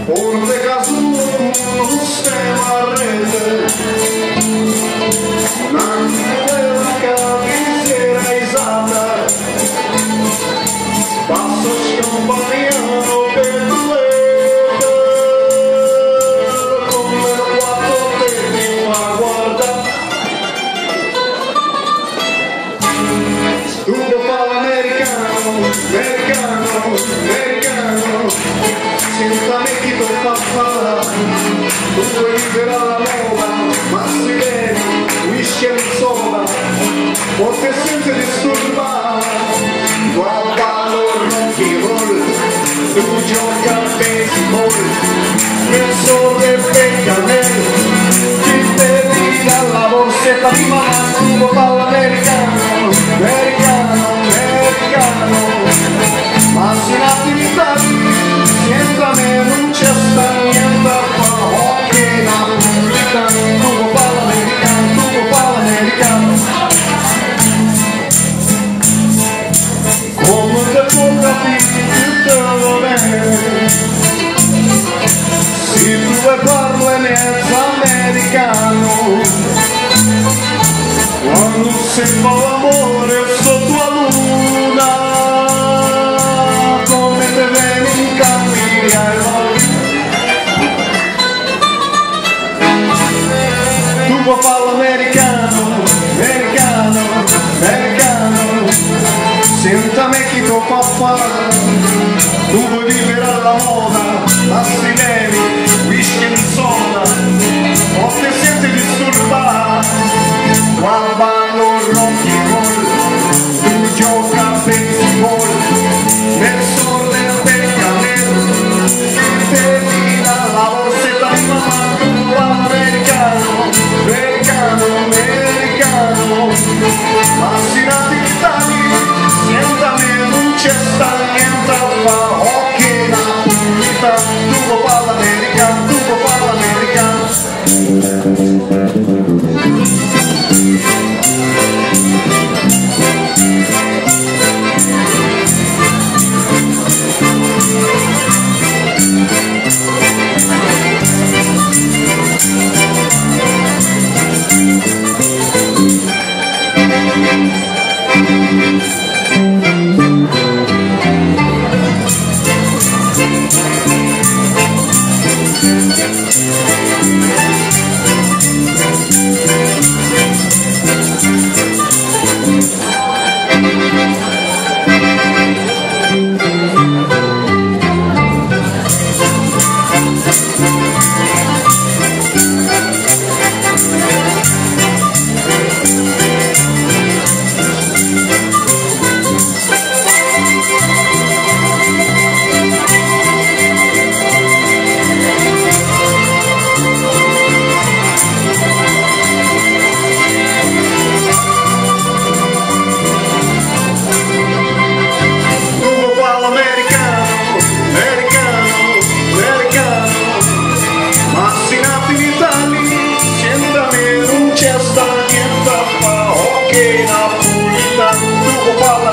Forse casulo sistema a rete, ma quella misera isata, passo scampaniano per l'ete, come quattro vedi a guardare. Stupo fa l'americano, americano, senza me chi lo fa fare, tu vuoi vivere alla moda, ma si vede, whisky e soda, forse senza disturbare, guarda lo rock and roll, tu giochi a baseball, nel sole peccanello, ti bevi dalla borsetta di mano, tu fa l'americano, ma se un attività senza me non c'è sta niente a fare, ok, la pubblicità, tu fa l'americano, come te può capire va bene, se tu parlo in mezzo americano, quando si fa l'amore sotto la luna, come te vieni in camminare, tu puoi fare l'americano, senza me chi lo fa fare, tu vuoi vivere alla moda, ma si bevi, whisky e soda, o ti senti disturbare, guarda lo rock and roll, tu gioca a baseball, nel sole peccanello, ti bevi dalla borsetta di mamma, tu americano, ma si nati in Italia, senza me non c'è sta niente a fare, ok la pubblicità, tu puoi fare l'americano, tu puoi fare tu puoi fare